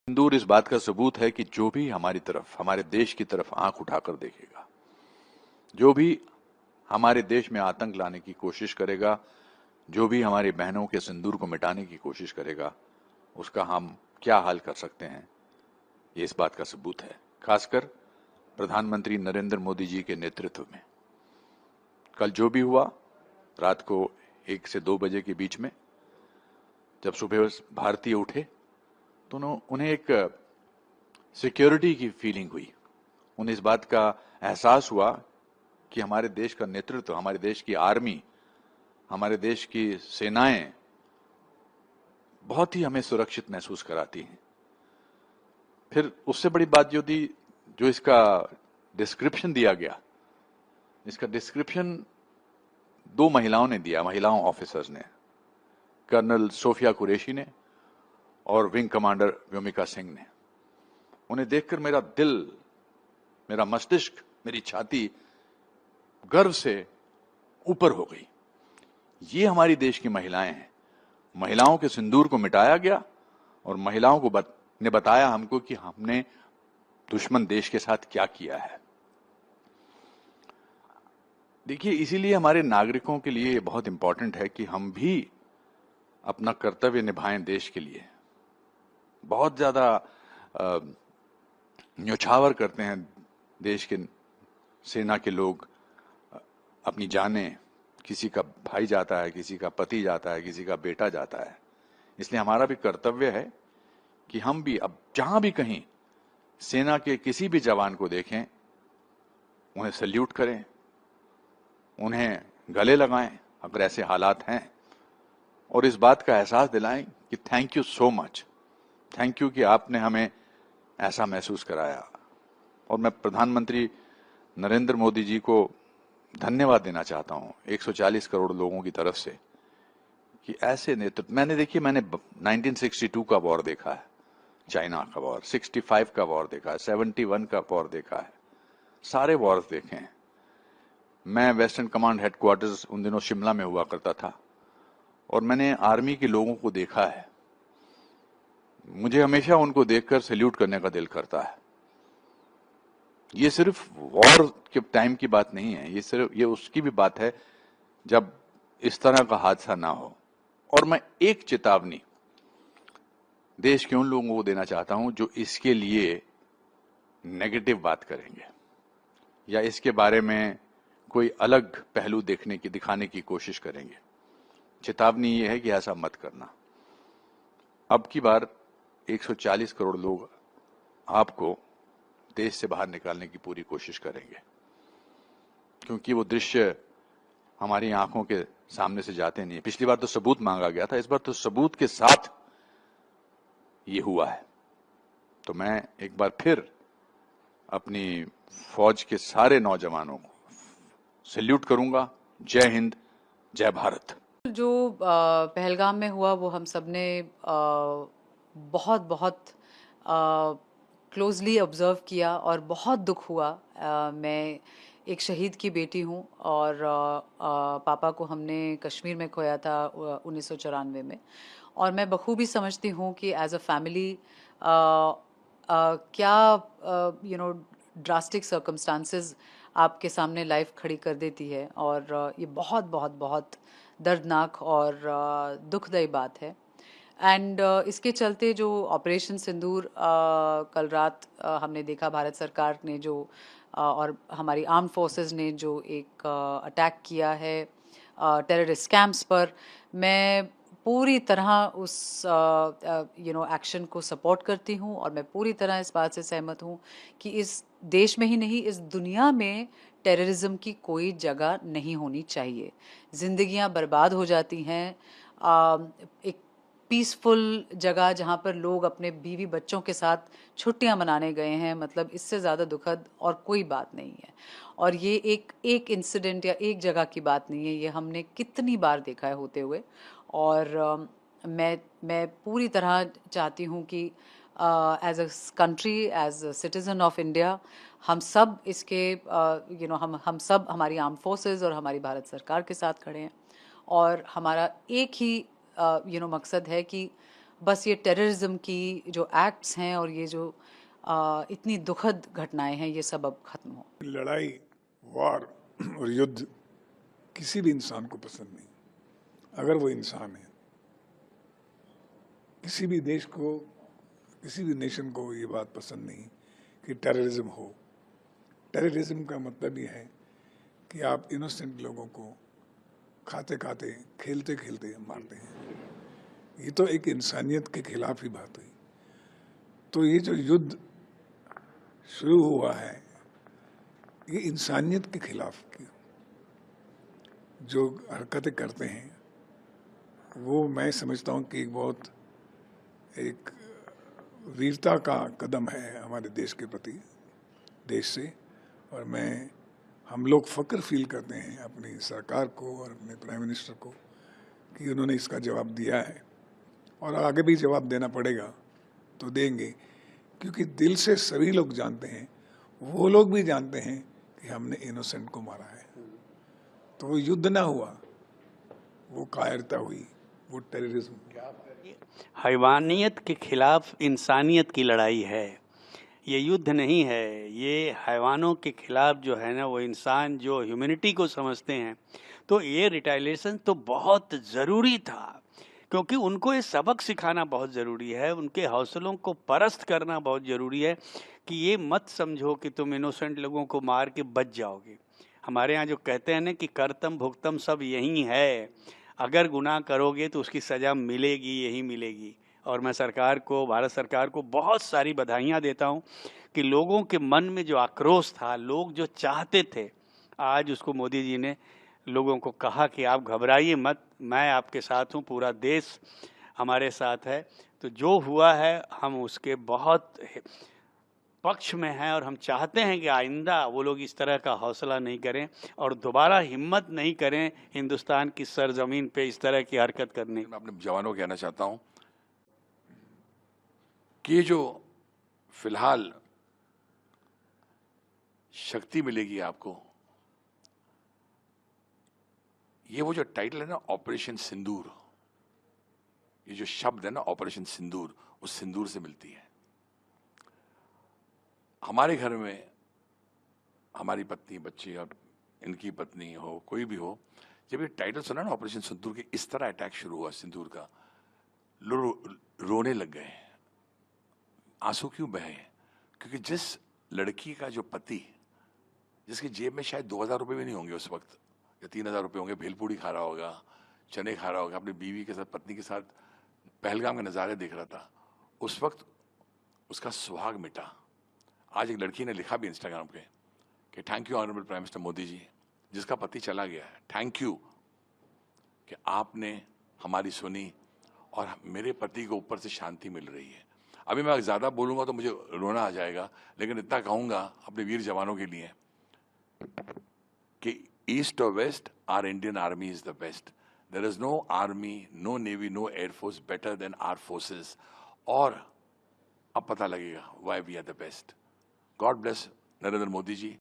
सिंदूर इस बात का सबूत है कि जो भी हमारी तरफ, हमारे देश की तरफ आंख उठाकर देखेगा, जो भी हमारे देश में आतंक लाने की कोशिश करेगा, जो भी हमारी बहनों के सिंदूर को मिटाने की कोशिश करेगा, उसका हम क्या हाल कर सकते हैं, ये इस बात का सबूत है। खासकर प्रधानमंत्री नरेंद्र मोदी जी के नेतृत्व में कल जो भी हुआ, रात को 1 से 2 बजे के बीच में जब सुबह भारतीय उठे तो उन्हें एक सिक्योरिटी की फीलिंग हुई। उन्हें इस बात का एहसास हुआ कि हमारे देश का नेतृत्व, हमारे देश की आर्मी, हमारे देश की सेनाएं बहुत ही हमें सुरक्षित महसूस कराती हैं। फिर उससे बड़ी बात जो थी, जो इसका डिस्क्रिप्शन दिया गया, इसका डिस्क्रिप्शन 2 महिलाओं ने दिया, महिलाओं ऑफिसर्स ने, कर्नल सोफिया कुरैशी ने और विंग कमांडर व्योमिका सिंह ने। उन्हें देखकर मेरा दिल, मेरा मस्तिष्क, मेरी छाती गर्व से ऊपर हो गई। ये हमारी देश की महिलाएं हैं। महिलाओं के सिंदूर को मिटाया गया और महिलाओं को ने बताया हमको कि हमने दुश्मन देश के साथ क्या किया है। देखिए, इसीलिए हमारे नागरिकों के लिए ये बहुत इंपॉर्टेंट है कि हम भी अपना कर्तव्य निभाएं देश के लिए। बहुत ज्यादा न्योछावर करते हैं देश के सेना के लोग, अपनी जानें, किसी का भाई जाता है, किसी का पति जाता है, किसी का बेटा जाता है। इसलिए हमारा भी कर्तव्य है कि हम भी अब जहां भी कहीं सेना के किसी भी जवान को देखें, उन्हें सल्यूट करें, उन्हें गले लगाएं अगर ऐसे हालात हैं, और इस बात का एहसास दिलाएं कि thank you so much, thank you कि आपने हमें ऐसा महसूस कराया। और मैं प्रधानमंत्री नरेंद्र मोदी जी को धन्यवाद देना चाहता हूं 140 करोड़ लोगों की तरफ से कि ऐसे नेतृत्व। मैंने 1962 का वॉर देखा है, चाइना का वॉर, 65 का वॉर देखा है, 71 का वॉर देखा है, सारे वॉर्स देखे हैं। मैं वेस्टर्न कमांड हेडक्वार्टर्स उन दिनों शिमला में हुआ करता था और मैंने आर्मी के लोगों को देखा है। मुझे हमेशा उनको देखकर सैल्यूट करने का दिल करता है। ये सिर्फ वॉर के टाइम की बात नहीं है, ये उसकी भी बात है जब इस तरह का हादसा ना हो। और मैं एक चेतावनी देश के उन लोगों को देना चाहता हूं जो इसके लिए नेगेटिव बात करेंगे या इसके बारे में कोई अलग पहलू दिखाने की कोशिश करेंगे। चेतावनी ये है कि ऐसा मत करना। अब की बार 140 करोड़ लोग आपको देश से बाहर निकालने की पूरी कोशिश करेंगे, क्योंकि वो दृश्य हमारी आंखों के सामने से जाते नहीं है। पिछली बार तो सबूत मांगा गया था, इस बार तो सबूत के साथ ये हुआ है। तो मैं एक बार फिर अपनी फौज के सारे नौजवानों को सैल्यूट करूंगा। जय हिंद, जय भारत। जो पहलगाम में हुआ वो हम सब ने बहुत बहुत क्लोजली ऑब्जर्व किया और बहुत दुख हुआ। मैं एक शहीद की बेटी हूँ और पापा को हमने कश्मीर में खोया था 1994 में। और मैं बखूबी समझती हूँ कि एज अ फैमिली क्या ड्रास्टिक सर्कमस्टांसेस आपके सामने लाइफ खड़ी कर देती है। और ये बहुत बहुत बहुत दर्दनाक और दुखदायी बात है। एंड इसके चलते जो ऑपरेशन सिंदूर कल रात हमने देखा, भारत सरकार ने जो और हमारी आर्म फोर्सेस ने जो एक अटैक किया है टेररिस्ट कैंप्स पर, मैं पूरी तरह उस एक्शन को सपोर्ट करती हूँ। और मैं पूरी तरह इस बात से सहमत हूँ कि इस देश में ही नहीं, इस दुनिया में टेररिज्म की कोई जगह नहीं होनी चाहिए। जिंदगियां बर्बाद हो जाती हैं। एक पीसफुल जगह जहाँ पर लोग अपने बीवी बच्चों के साथ छुट्टियां मनाने गए हैं, मतलब इससे ज़्यादा दुखद और कोई बात नहीं है। और ये एक इंसिडेंट या एक जगह की बात नहीं है, ये हमने कितनी बार देखा है होते हुए। और मैं पूरी तरह चाहती हूँ कि as a country, as a citizen of India, हम सब इसके हम सब हमारी आर्म फोर्सेस और हमारी भारत सरकार के साथ खड़े हैं। और हमारा एक ही मकसद है कि बस ये टेररिज्म की जो एक्ट्स हैं और ये जो इतनी दुखद घटनाएं हैं ये सब अब खत्म हो। लड़ाई, वार और युद्ध किसी भी इंसान को पसंद नहीं, अगर वो इंसान है। किसी भी देश को, किसी भी नेशन को ये बात पसंद नहीं कि टेररिज्म हो। टेररिज्म का मतलब ये है कि आप इनोसेंट लोगों को खाते खाते, खेलते खेलते मारते हैं। ये तो एक इंसानियत के खिलाफ ही बात हुई। तो ये जो युद्ध शुरू हुआ है, ये इंसानियत के खिलाफ की जो हरकतें करते हैं, वो मैं समझता हूँ कि बहुत एक वीरता का कदम है हमारे देश के प्रति, देश से। और हम लोग फ़ख्र फील करते हैं अपनी सरकार को और अपने प्राइम मिनिस्टर को कि उन्होंने इसका जवाब दिया है, और आगे भी जवाब देना पड़ेगा तो देंगे, क्योंकि दिल से सभी लोग जानते हैं, वो लोग भी जानते हैं कि हमने इनोसेंट को मारा है। तो वो युद्ध ना हुआ, वो कायरता हुई, वो टेररिज्म। हैवानियत के खिलाफ इंसानियत की लड़ाई है, ये युद्ध नहीं है। ये हैवानों के खिलाफ जो है ना, वो इंसान जो ह्यूमैनिटी को समझते हैं, तो ये रिटालिएशन तो बहुत ज़रूरी था, क्योंकि उनको ये सबक सिखाना बहुत ज़रूरी है, उनके हौसलों को परस्त करना बहुत ज़रूरी है कि ये मत समझो कि तुम इनोसेंट लोगों को मार के बच जाओगे। हमारे यहाँ जो कहते हैं ना कि कर्तम भुगतम सब यही है, अगर गुनाह करोगे तो उसकी सज़ा मिलेगी, यही मिलेगी। और मैं सरकार को, भारत सरकार को बहुत सारी बधाइयाँ देता हूँ कि लोगों के मन में जो आक्रोश था, लोग जो चाहते थे, आज उसको मोदी जी ने लोगों को कहा कि आप घबराइए मत, मैं आपके साथ हूँ, पूरा देश हमारे साथ है। तो जो हुआ है हम उसके बहुत पक्ष में हैं, और हम चाहते हैं कि आइंदा वो लोग इस तरह का हौसला नहीं करें और दोबारा हिम्मत नहीं करें हिंदुस्तान की सरजमीन पे इस तरह की हरकत करने। मैं अपने जवानों को कहना चाहता हूं कि ये जो फिलहाल शक्ति मिलेगी आपको, ये वो जो टाइटल है ना, ऑपरेशन सिंदूर, ये जो शब्द है ना ऑपरेशन सिंदूर, उस सिंदूर से मिलती है। हमारे घर में हमारी पत्नी, बच्ची और इनकी पत्नी हो, कोई भी हो, जब ये टाइटल सुना ना ऑपरेशन सिंदूर के, इस तरह अटैक शुरू हुआ सिंदूर का, रोने लग गए। आंसू क्यों बहे? क्योंकि जिस लड़की का जो पति, जिसकी जेब में शायद 2000 रुपये भी नहीं होंगे उस वक्त, या 3000 रुपये होंगे, भेलपूड़ी खा रहा होगा, चने खा रहा होगा, अपनी बीवी के साथ, पत्नी के साथ पहलगाम के नज़ारे देख रहा था, उस वक्त उसका सुहाग मिटा। आज एक लड़की ने लिखा भी इंस्टाग्राम पे कि thank you honourable prime minister Modi ji, जिसका पति चला गया है, थैंक यू कि आपने हमारी सुनी और मेरे पति को ऊपर से शांति मिल रही है। अभी मैं ज़्यादा बोलूँगा तो मुझे रोना आ जाएगा, लेकिन इतना कहूँगा अपने वीर जवानों के लिए कि ईस्ट और west, our Indian army is the best. There is no army, no navy, no air force better than our forces. और अब पता लगेगा why we are the best. God bless Narendra Modi ji.